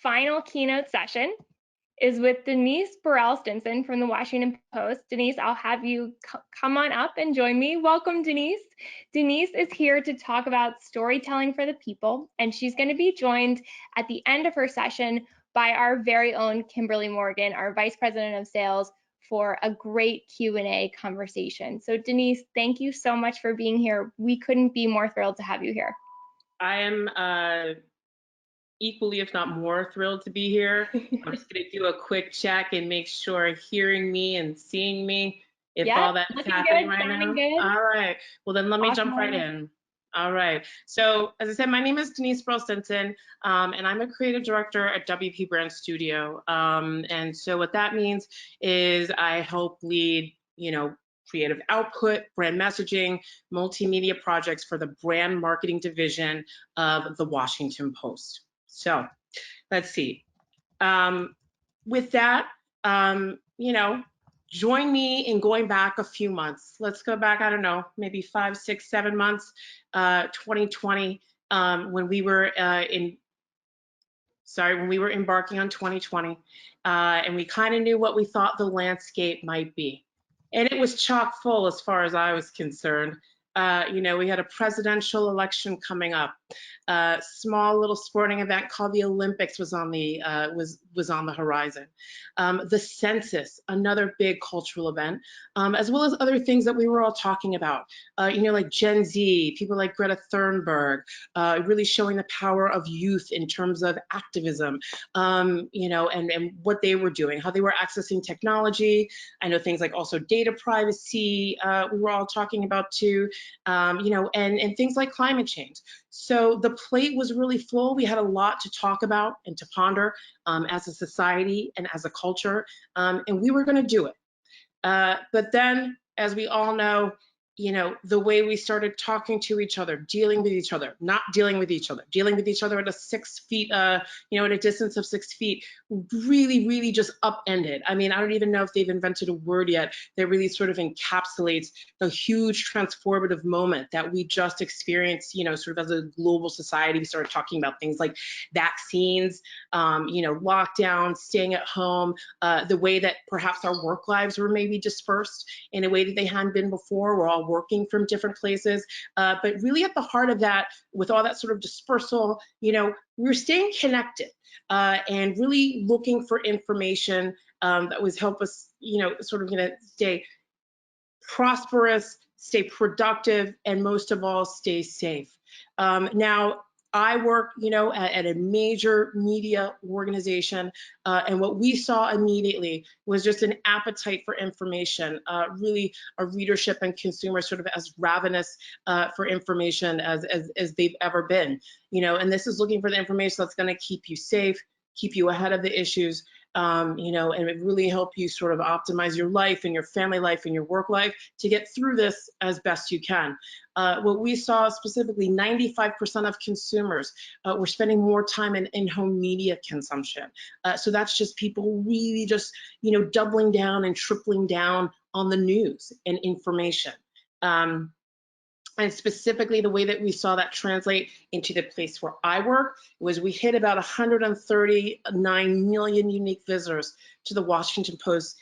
final keynote session is with Denise Burrell-Stinson from the Washington Post. Denise, I'll have you come on up and join me. Welcome, Denise. Denise is here to talk about storytelling for the people, and she's going to be joined at the end of her session by our very own Kimberly Morgan, our Vice President of Sales, for a great Q&A conversation. So Denise, thank you so much for being here. We couldn't be more thrilled to have you here. I am equally, if not more, thrilled to be here. I'm just going to do a quick check and make sure hearing me and seeing me, if all that's happening right now. Good. All right. Well, then let me jump right in. All right. So as I said, my name is Denise Burrell-Stinson, and I'm a creative director at WP Brand Studio. And so what that means is I help lead, creative output, brand messaging, multimedia projects for the brand marketing division of the Washington Post. So let's see. With that, join me in going back a few months. Let's go back, I don't know, maybe 5, 6, 7 months, 2020, when we were when we were embarking on 2020, and we kind of knew what we thought the landscape might be. And it was chock full as far as I was concerned. We had a presidential election coming up. A small little sporting event called the Olympics was on the horizon. The census, another big cultural event, as well as other things that we were all talking about. Like Gen Z, people like Greta Thunberg, really showing the power of youth in terms of activism, and what they were doing, how they were accessing technology. I know things like also data privacy, we were all talking about too. And things like climate change. So the plate was really full. We had a lot to talk about and to ponder as a society and as a culture, and we were going to do it. But then, as we all know, the way we started talking to each other, dealing with each other, not dealing with each other, dealing with each other at a 6 feet, at a distance of 6 feet, really, really just upended. I mean, I don't even know if they've invented a word yet that really sort of encapsulates the huge transformative moment that we just experienced, sort of as a global society. We started talking about things like vaccines, lockdown, staying at home, the way that perhaps our work lives were maybe dispersed in a way that they hadn't been before. We're all working from different places, but really at the heart of that, with all that sort of dispersal, we're staying connected and really looking for information that would help us, stay prosperous, stay productive, and most of all, stay safe. Now, I work, at a major media organization, and what we saw immediately was just an appetite for information, really a readership and consumers sort of as ravenous for information as they've ever been, and this is looking for the information that's going to keep you safe, keep you ahead of the issues, and it really help you sort of optimize your life and your family life and your work life to get through this as best you can. What we saw specifically, 95% of consumers were spending more time in in-home media consumption. So that's just people really just, doubling down and tripling down on the news and information. And specifically the way that we saw that translate into the place where I work was we hit about 139 million unique visitors to the Washington Post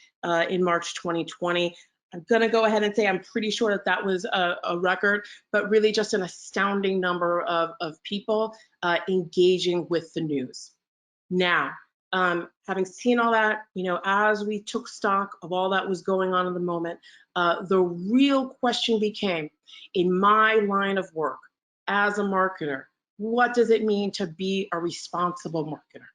in March 2020. I'm gonna go ahead and say I'm pretty sure that was a record, but really just an astounding number of people engaging with the news. Now, having seen all that, as we took stock of all that was going on in the moment, the real question became, in my line of work as a marketer, what does it mean to be a responsible marketer?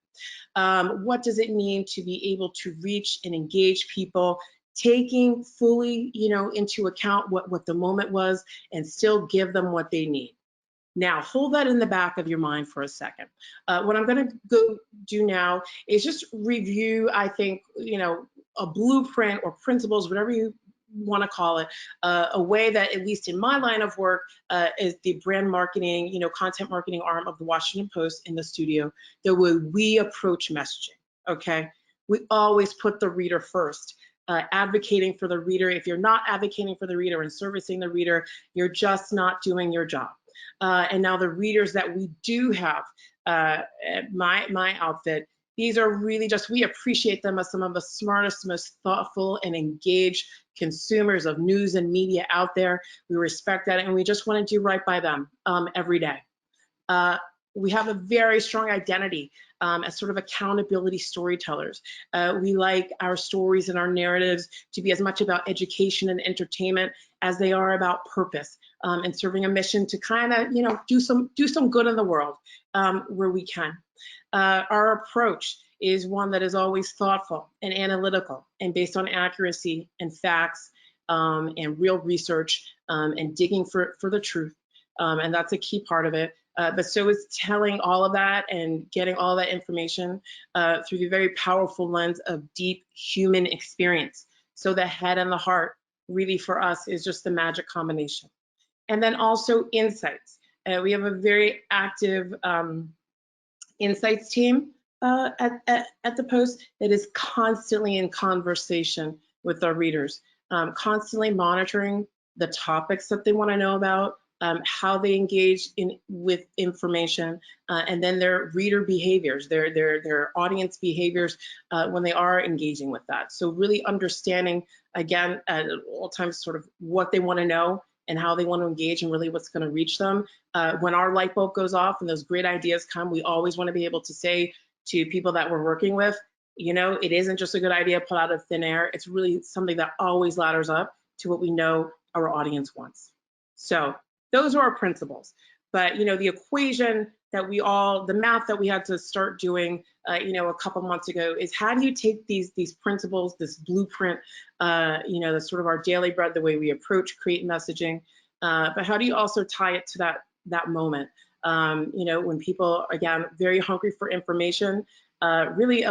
What does it mean to be able to reach and engage people, taking fully, into account what the moment was and still give them what they need? Now, hold that in the back of your mind for a second. What I'm going to go do now is just review, I think, a blueprint or principles, whatever you want to call it, a way that, at least in my line of work, is the brand marketing, content marketing arm of the Washington Post in the studio, the way we approach messaging, okay? We always put the reader first. Advocating for the reader. If you're not advocating for the reader and servicing the reader, you're just not doing your job. And now the readers that we do have, my outfit. These are really just, we appreciate them as some of the smartest, most thoughtful and engaged consumers of news and media out there. We respect that, and we just want to do right by them every day. We have a very strong identity as sort of accountability storytellers. We like our stories and our narratives to be as much about education and entertainment as they are about purpose and serving a mission to kind of, do some good in the world where we can. Our approach is one that is always thoughtful and analytical and based on accuracy and facts and real research and digging for the truth. And that's a key part of it. But so is telling all of that and getting all that information through the very powerful lens of deep human experience. So the head and the heart really for us is just the magic combination. And then also insights. We have a very active insights team at the Post that is constantly in conversation with our readers, constantly monitoring the topics that they want to know about, how they engage with information, and then their reader behaviors, their audience behaviors when they are engaging with that. So really understanding, again, at all times sort of what they want to know and how they want to engage and really what's going to reach them. When our light bulb goes off and those great ideas come, we always want to be able to say to people that we're working with, it isn't just a good idea pulled out of thin air. It's really something that always ladders up to what we know our audience wants. So those are our principles. But, the equation that the math that we had to start doing, a couple months ago is how do you take these principles, this blueprint, that's sort of our daily bread, the way we approach, create messaging, but how do you also tie it to that moment? When people, again, very hungry for information, really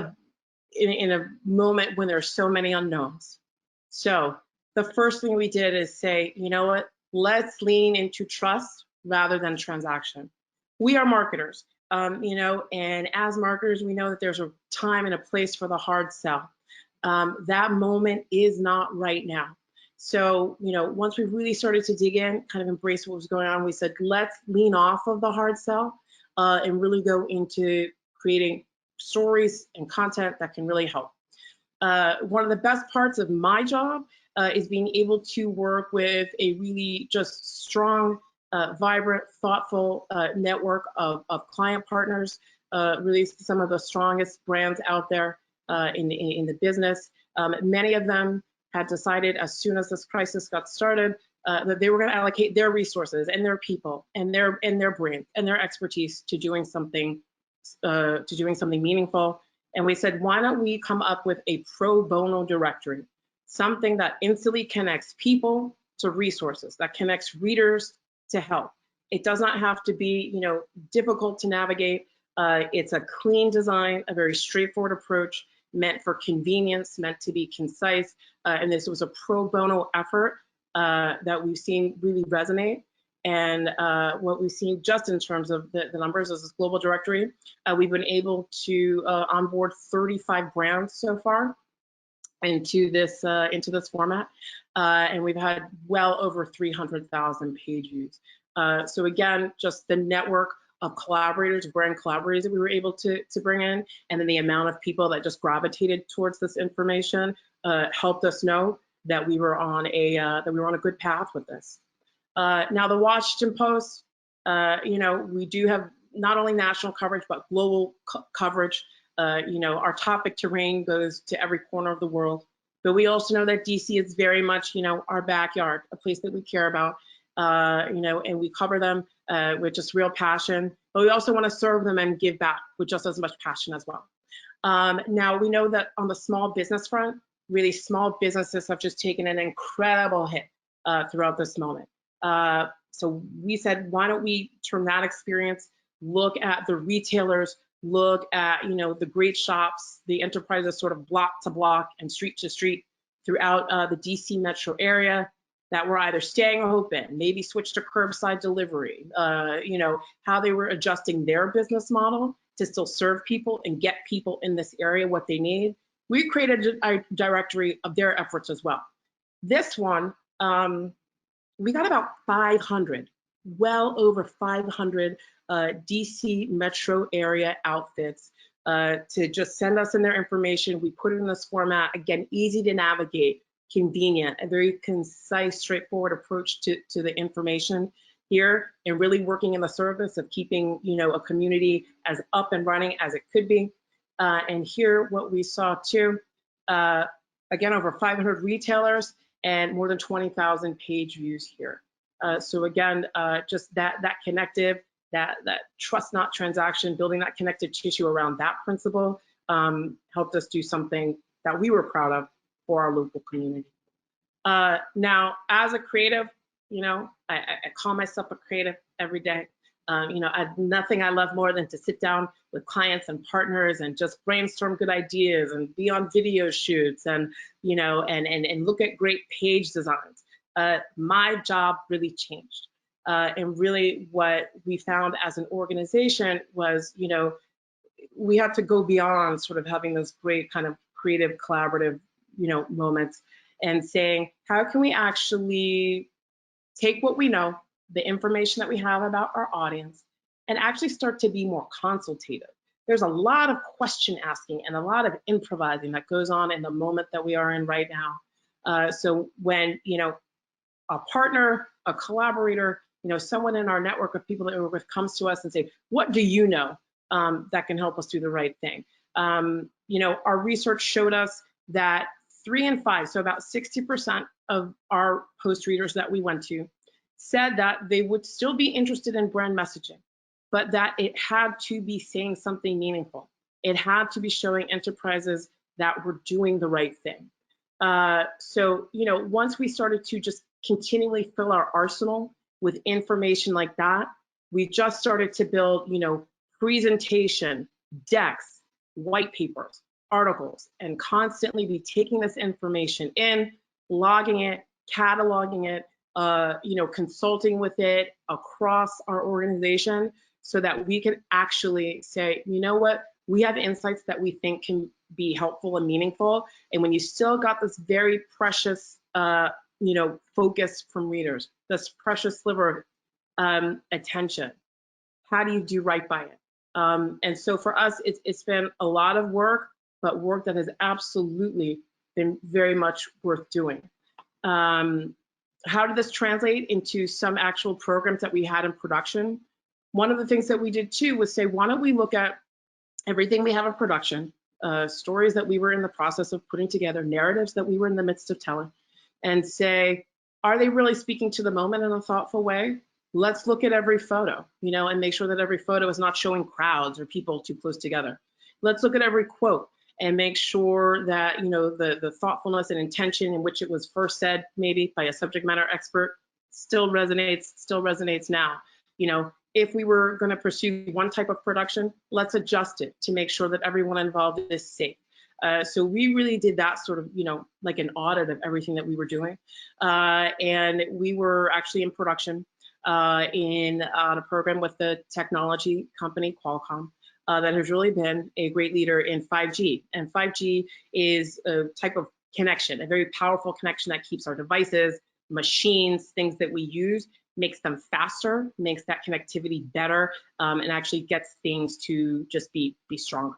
in a moment when there are so many unknowns. So the first thing we did is say, you know what? Let's lean into trust rather than transaction. We are marketers, and as marketers, we know that there's a time and a place for the hard sell. That moment is not right now. So, once we really started to dig in, kind of embrace what was going on, we said, let's lean off of the hard sell and really go into creating stories and content that can really help. One of the best parts of my job is being able to work with a really just strong, vibrant, thoughtful network of client partners, really some of the strongest brands out there in the business. Many of them had decided as soon as this crisis got started that they were going to allocate their resources and their people and their brand and their expertise to doing something meaningful. And we said, why don't we come up with a pro bono directory, something that instantly connects people to resources, that connects readers to help. It does not have to be, difficult to navigate. It's a clean design, a very straightforward approach, meant for convenience, meant to be concise. And this was a pro bono effort that we've seen really resonate. And what we've seen just in terms of the numbers is this global directory, we've been able to onboard 35 brands so far into this format, and we've had well over 300,000 page views. So again, just the network of collaborators, brand collaborators that we were able to bring in, and then the amount of people that just gravitated towards this information helped us know that we were on a good path with this. Now the Washington Post, we do have not only national coverage but global coverage. Our topic terrain goes to every corner of the world, but we also know that DC is very much, our backyard, a place that we care about, and we cover them with just real passion, but we also want to serve them and give back with just as much passion as well. Now we know that on the small business front, really small businesses have just taken an incredible hit throughout this moment. So we said, why don't we turn that experience, look at the retailers, look at, the great shops, the enterprises sort of block to block and street to street throughout the DC metro area that were either staying open, maybe switched to curbside delivery, how they were adjusting their business model to still serve people and get people in this area what they need. We created a directory of their efforts as well. This one, we got about 500, well over 500 DC metro area outfits to just send us in their information. We put it in this format, again, easy to navigate, convenient, a very concise, straightforward approach to the information here, and really working in the service of keeping, a community as up and running as it could be. And here, what we saw too, again, over 500 retailers and more than 20,000 page views here. So again, just that connective, that trust not transaction, building that connective tissue around that principle helped us do something that we were proud of for our local community. Now, as a creative, I call myself a creative every day. Nothing I love more than to sit down with clients and partners and just brainstorm good ideas and be on video shoots and, and look at great page designs. My job really changed. And really what we found as an organization was, we had to go beyond sort of having those great kind of creative, collaborative, moments and saying, how can we actually take what we know, the information that we have about our audience, and actually start to be more consultative. There's a lot of question asking and a lot of improvising that goes on in the moment that we are in right now. So when, a partner, a collaborator, someone in our network of people that we work with comes to us and say, what do you know that can help us do the right thing? Our research showed us that 3 in 5, so about 60% of our post readers that we went to said that they would still be interested in brand messaging, but that it had to be saying something meaningful. It had to be showing enterprises that were doing the right thing. So, once we started to just continually fill our arsenal with information like that, we just started to build, presentation, decks, white papers, articles, and constantly be taking this information in, logging it, cataloging it, consulting with it across our organization so that we could actually say, you know what, we have insights that we think can be helpful and meaningful. And when you still got this very precious, focus from readers, this precious sliver of attention, how do you do right by it? And so for us, it's been a lot of work, but work that has absolutely been very much worth doing. How did this translate into some actual programs that we had in production? One of the things that we did too was say, why don't we look at everything we have in production, stories that we were in the process of putting together, narratives that we were in the midst of telling, and say, are they really speaking to the moment in a thoughtful way? Let's look at every photo, and make sure that every photo is not showing crowds or people too close together. Let's look at every quote and make sure that, the thoughtfulness and intention in which it was first said, maybe by a subject matter expert, still resonates now. If we were going to pursue one type of production, let's adjust it to make sure that everyone involved is safe. So we really did that sort of, like an audit of everything that we were doing. And we were actually in production in a program with the technology company Qualcomm that has really been a great leader in 5G. And 5G is a type of connection, a very powerful connection that keeps our devices, machines, things that we use, makes them faster, makes that connectivity better, and actually gets things to just be stronger.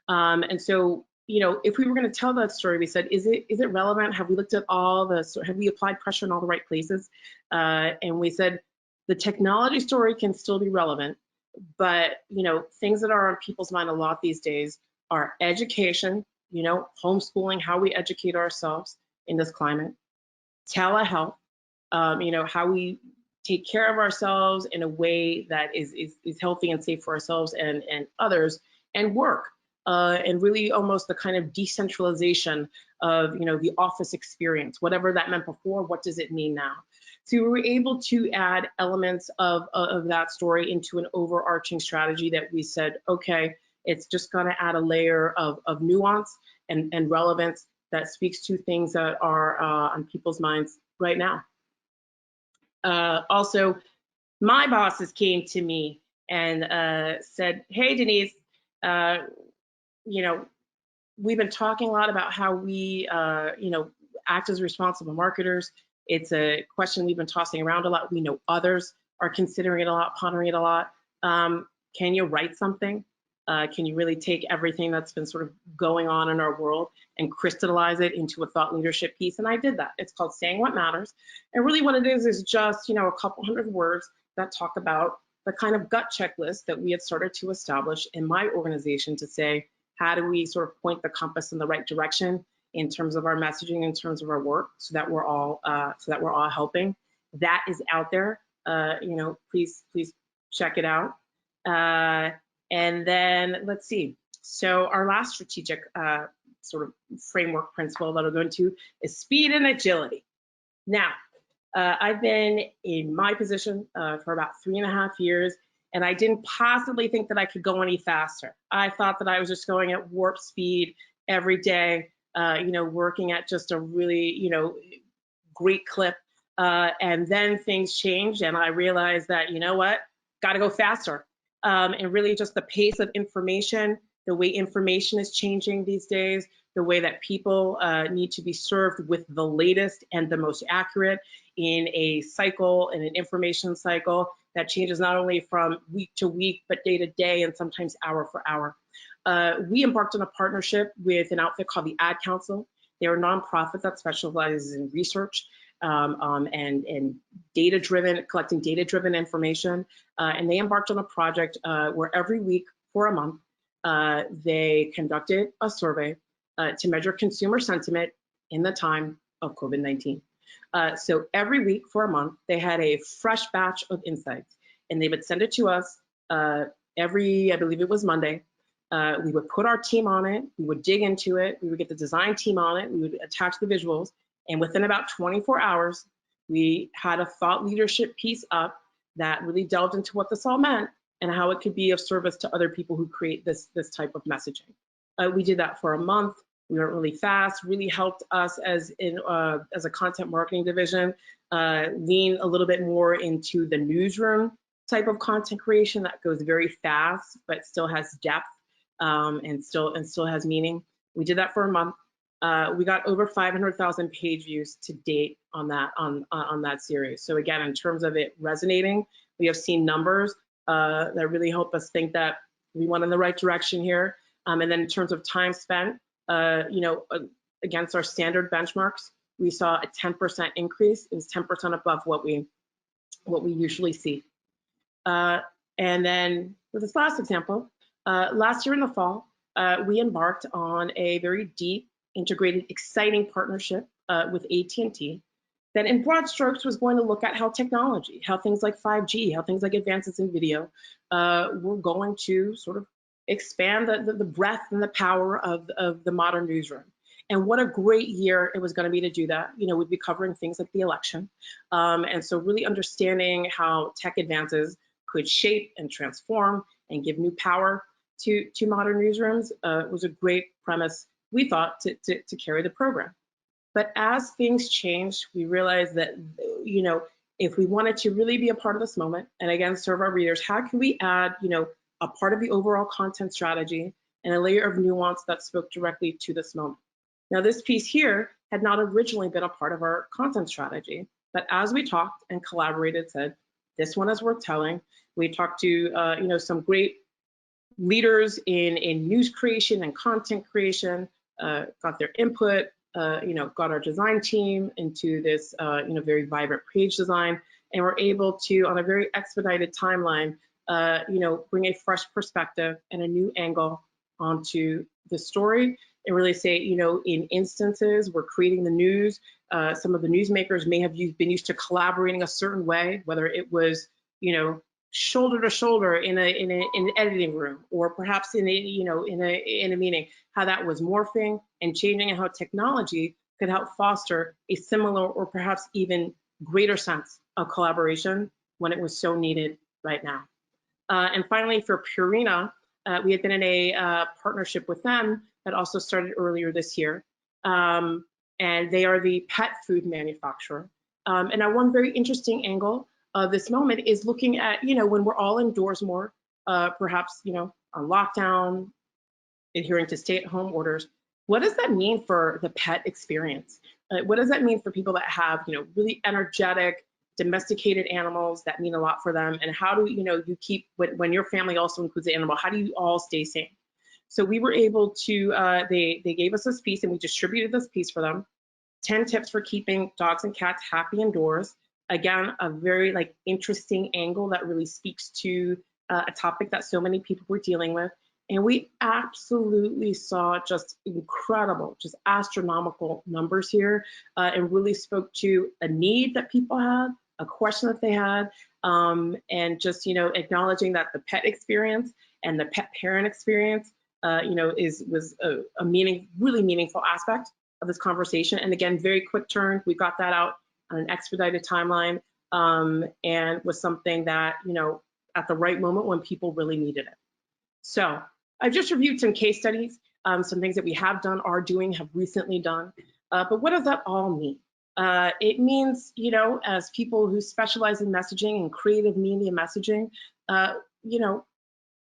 And so, if we were going to tell that story, we said, is it relevant? Have we looked at have we applied pressure in all the right places? And we said, the technology story can still be relevant, but, things that are on people's mind a lot these days are education, homeschooling, how we educate ourselves in this climate, telehealth, how we take care of ourselves in a way that is healthy and safe for ourselves and others, and work. And really almost the kind of decentralization of, the office experience, whatever that meant before, what does it mean now? So we were able to add elements of that story into an overarching strategy that we said, okay, it's just going to add a layer of nuance and relevance that speaks to things that are on people's minds right now. Also, my bosses came to me and said, hey, Denise, we've been talking a lot about how we, act as responsible marketers. It's a question we've been tossing around a lot. We know others are considering it a lot, pondering it a lot. Can you write something? Can you really take everything that's been sort of going on in our world and crystallize it into a thought leadership piece? And I did that. It's called Saying What Matters. And really what it is just, a couple hundred words that talk about the kind of gut checklist that we had started to establish in my organization to say, how do we sort of point the compass in the right direction in terms of our messaging, in terms of our work, so that we're all helping. That is out there. Please check it out. And then let's see. So our last strategic sort of framework principle that I'll go into is speed and agility. Now, I've been in my position for about 3.5 years, and I didn't possibly think that I could go any faster. I thought that I was just going at warp speed every day, working at just a really, great clip. And then things changed, and I realized that, got to go faster. And really just the pace of information, the way information is changing these days, the way that people need to be served with the latest and the most accurate in a cycle, in an information cycle that changes not only from week to week, but day to day, and sometimes hour for hour. We embarked on a partnership with an outfit called the Ad Council. They're a nonprofit that specializes in research and data-driven, collecting data-driven information. And they embarked on a project where every week for a month, they conducted a survey to measure consumer sentiment in the time of COVID-19. So every week for a month, they had a fresh batch of insights, and they would send it to us every, I believe it was Monday. We would put our team on it, we would dig into it, we would get the design team on it, we would attach the visuals, and within about 24 hours, we had a thought leadership piece up that really delved into what this all meant and how it could be of service to other people who create this type of messaging. We did that for a month. We went really fast, really helped us as a content marketing division lean a little bit more into the newsroom type of content creation that goes very fast, but still has depth and still has meaning. We did that for a month. We got over 500,000 page views to date on that series. So again, in terms of it resonating, we have seen numbers that really help us think that we went in the right direction here. And then in terms of time spent, against our standard benchmarks, we saw a 10% increase. It was 10% above what we usually see. And then with this last example, last year in the fall, we embarked on a very deep, integrated, exciting partnership with AT&T that in broad strokes was going to look at how technology, how things like 5G, how things like advances in video were going to sort of expand the breadth and the power of the modern newsroom. And what a great year it was going to be to do that. We'd be covering things like the election. And so really understanding how tech advances could shape and transform and give new power to modern newsrooms was a great premise, we thought, to carry the program. But as things changed, we realized that, if we wanted to really be a part of this moment and again, serve our readers, how can we add, a part of the overall content strategy and a layer of nuance that spoke directly to this moment? Now, this piece here had not originally been a part of our content strategy, but as we talked and collaborated, said, this one is worth telling. We talked to, some great leaders in news creation and content creation, got their input, got our design team into this, very vibrant page design, and we're able to, on a very expedited timeline, bring a fresh perspective and a new angle onto the story and really say, in instances we're creating the news, some of the newsmakers may have been used to collaborating a certain way, whether it was, shoulder to shoulder in an editing room, or perhaps in a meeting, how that was morphing and changing, and how technology could help foster a similar or perhaps even greater sense of collaboration when it was so needed right now. And finally, for Purina, we had been in a partnership with them that also started earlier this year. And they are the pet food manufacturer. And now one very interesting angle of this moment is looking at, when we're all indoors more, perhaps, on lockdown, adhering to stay-at-home orders, what does that mean for the pet experience? What does that mean for people that have, really energetic, domesticated animals that mean a lot for them, and how do you keep, when your family also includes the animal, how do you all stay sane? So we were able to, they gave us this piece and we distributed this piece for them. 10 tips for keeping dogs and cats happy indoors. Again, a very interesting angle that really speaks to a topic that so many people were dealing with. And we absolutely saw just incredible, just astronomical numbers here, and really spoke to a need that people had, a question that they had, and just acknowledging that the pet experience and the pet parent experience, was a really meaningful aspect of this conversation. And again, very quick turn. We got that out on an expedited timeline, and was something that at the right moment when people really needed it. So I've just reviewed some case studies, some things that we have done, are doing, have recently done. But what does that all mean? It means, as people who specialize in messaging and creative media messaging,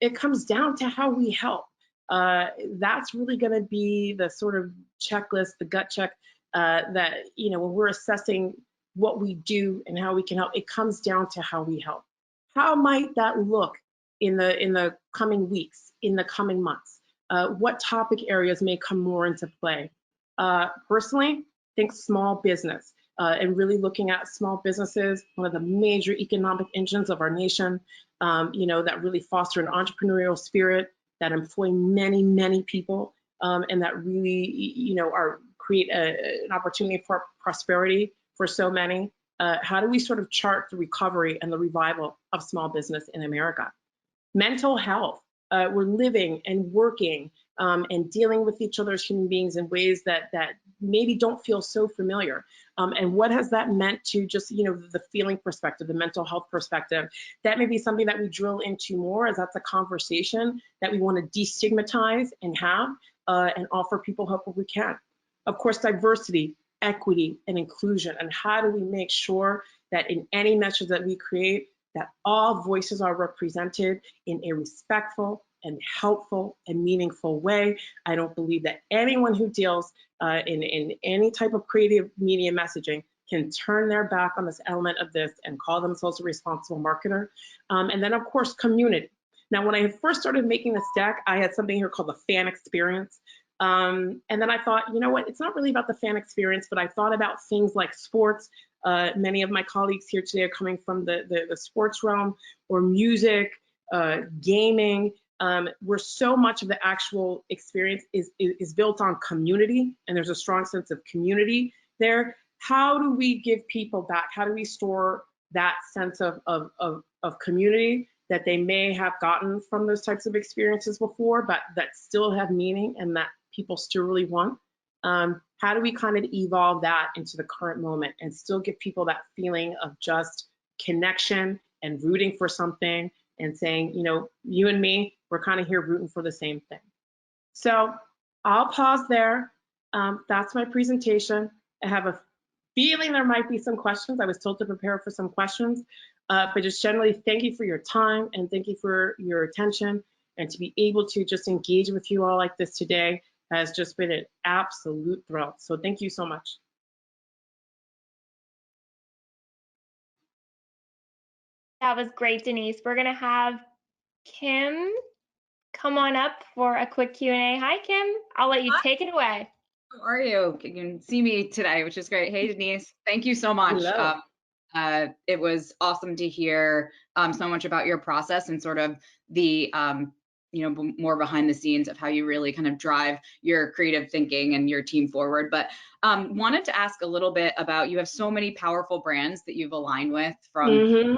it comes down to how we help. That's really going to be the sort of checklist, the gut check, that, when we're assessing what we do and how we can help, it comes down to how we help. How might that look in the coming weeks, in the coming months? What topic areas may come more into play? Personally, think small business, and really looking at small businesses, one of the major economic engines of our nation, that really foster an entrepreneurial spirit, that employ many, many people, and that really, create an opportunity for prosperity for so many. How do we sort of chart the recovery and the revival of small business in America? Mental health. We're living and working and dealing with each other as human beings in ways that maybe don't feel so familiar. And what has that meant to just, the feeling perspective, the mental health perspective? That may be something that we drill into more, as that's a conversation that we want to destigmatize and have, and offer people hope where we can. Of course, diversity, equity, and inclusion. And how do we make sure that in any message that we create, that all voices are represented in a respectful and helpful and meaningful way? I don't believe that anyone who deals in any type of creative media messaging can turn their back on this element of this and call themselves a responsible marketer. And then, of course, community. Now, when I first started making this deck, I had something here called the fan experience. And then I thought, you know what, it's not really about the fan experience, but I thought about things like sports. Many of my colleagues here today are coming from the sports realm, or music, gaming, where so much of the actual experience is built on community, and there's a strong sense of community there. How do we give people back? How do we store that sense of community that they may have gotten from those types of experiences before, but that still have meaning and that people still really want? How do we kind of evolve that into the current moment and still give people that feeling of just connection and rooting for something and saying, you and me, we're kind of here rooting for the same thing. So I'll pause there. That's my presentation. I have a feeling there might be some questions. I was told to prepare for some questions, but just generally, thank you for your time and thank you for your attention, and to be able to just engage with you all like this today has just been an absolute thrill. So thank you so much. That was great, Denise. We're going to have Kim come on up for a quick Q&A. Hi, Kim. I'll let you take it away. How are you? You can see me today, which is great. Hey, Denise, thank you so much. Hello. It was awesome to hear so much about your process and sort of the more behind the scenes of how you really kind of drive your creative thinking and your team forward. But wanted to ask a little bit about, you have so many powerful brands that you've aligned with, from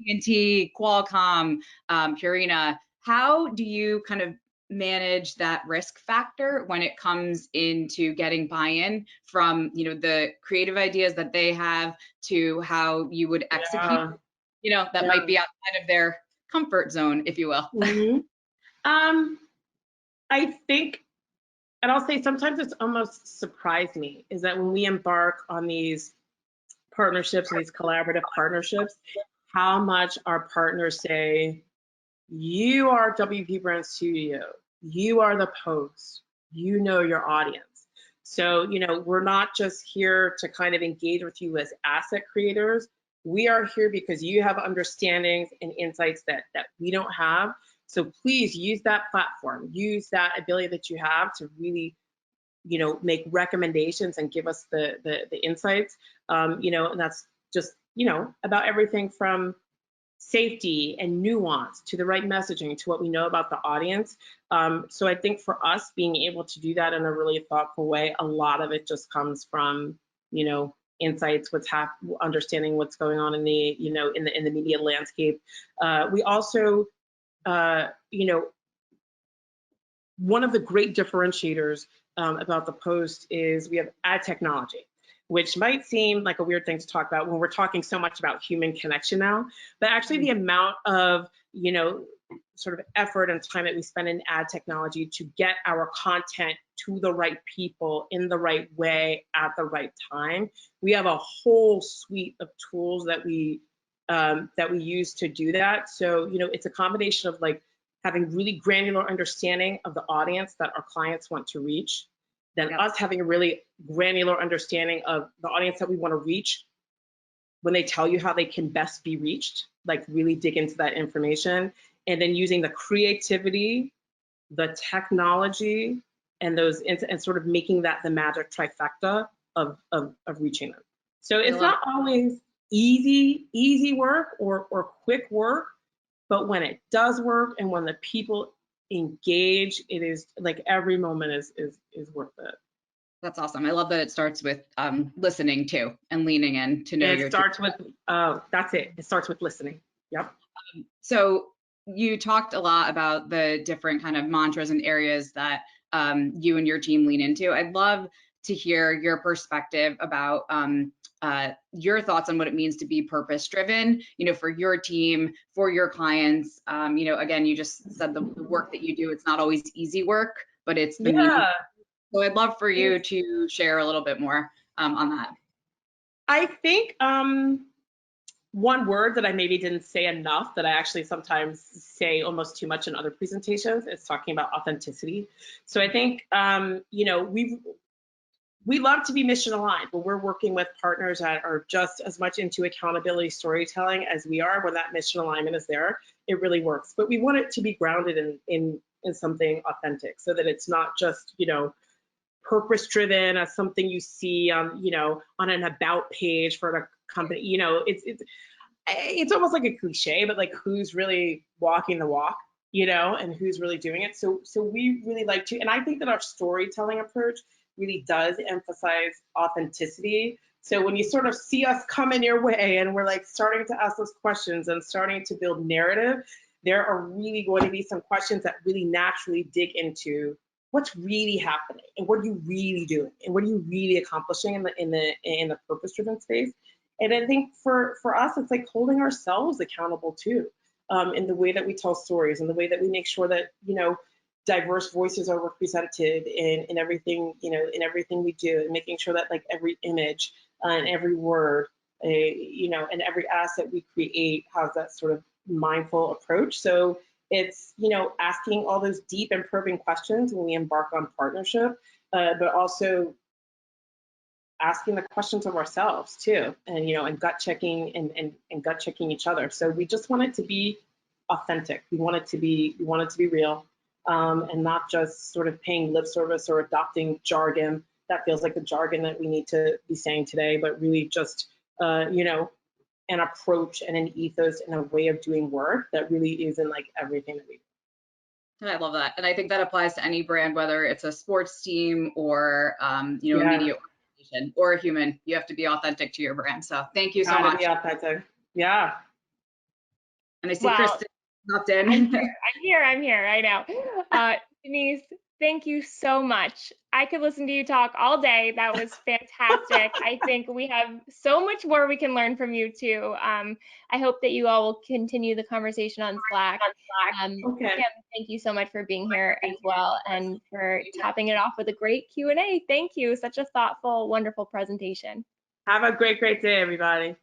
TNT, Qualcomm, Purina. How do you kind of manage that risk factor when it comes into getting buy-in from the creative ideas that they have to how you would execute? That might be outside of their comfort zone, if you will. I think, and I'll say sometimes it's almost surprised me, is that when we embark on these partnerships and these collaborative partnerships, how much our partners say, you are WP Brand Studio, you are the post, your audience. So, we're not just here to kind of engage with you as asset creators. We are here because you have understandings and insights that we don't have. So please use that platform, use that ability that you have to really, you know, make recommendations and give us the insights. You know, and that's just, you know, about everything from safety and nuance to the right messaging to what we know about the audience. So I think for us being able to do that in a really thoughtful way, a lot of it just comes from, you know, insights, understanding what's going on in the, you know, in the media landscape. We also, you know, one of the great differentiators about the Post is we have ad technology, which might seem like a weird thing to talk about when we're talking so much about human connection now, but actually the amount of, you know, sort of effort and time that we spend in ad technology to get our content to the right people in the right way at the right time. We have a whole suite of tools that we use to do that. So, you know, it's a combination of like having really granular understanding of the audience that our clients want to reach, then us having a really granular understanding of the audience that we want to reach when they tell you how they can best be reached, like really dig into that information, and then using the creativity, the technology, and those and sort of making that the magic trifecta of reaching them. So it's not always easy work or quick work, but when it does work and when the people engage, it is like every moment is worth it. That's awesome. I love that it starts with listening too and leaning in to know It starts with, that's it. It starts with listening. Yep. So you talked a lot about the different kind of mantras and areas that you and your team lean into. I'd love to hear your perspective about your thoughts on what it means to be purpose driven, you know, for your team, for your clients. You know, again, you just said the work that you do, it's not always easy work, but it's the meaning. So I'd love for you to share a little bit more on that. I think one word that I maybe didn't say enough that I actually sometimes say almost too much in other presentations is talking about authenticity. So I think, you know, we love to be mission aligned, but we're working with partners that are just as much into accountability storytelling as we are. When that mission alignment is there, it really works. But we want it to be grounded in something authentic so that it's not just, you know, purpose driven as something you see on, you know, on an about page for a company. You know, it's almost like a cliche, but like who's really walking the walk, you know, and who's really doing it. So we really like to, and I think that our storytelling approach really does emphasize authenticity. So when you sort of see us coming your way and we're like starting to ask those questions and starting to build narrative, there are really going to be some questions that really naturally dig into what's really happening and what are you really doing and what are you really accomplishing in the purpose driven space. And I think for us, it's like holding ourselves accountable too, in the way that we tell stories and the way that we make sure that, you know, diverse voices are represented in everything, you know, in everything we do, and making sure that like every image and every word, you know, and every asset we create has that sort of mindful approach. So it's, you know, asking all those deep and probing questions when we embark on partnership, but also asking the questions of ourselves too, and, you know, and gut checking and gut checking each other. So we just want it to be authentic. We want it to be real, and not just sort of paying lip service or adopting jargon that feels like the jargon that we need to be saying today, but really just, you know, an approach and an ethos and a way of doing work that really is in like everything that we do. And I love that. And I think that applies to any brand, whether it's a sports team or, you know, a media organization or a human. You have to be authentic to your brand. So thank you so much. Be authentic. Yeah. And I see Kristen popped in. I'm here. I know. Denise, thank you so much. I could listen to you talk all day. That was fantastic. I think we have so much more we can learn from you too. I hope that you all will continue the conversation on Slack. Okay. Kim, thank you so much for being here as well and for topping it off with a great Q&A. Thank you. Such a thoughtful, wonderful presentation. Have a great day, everybody.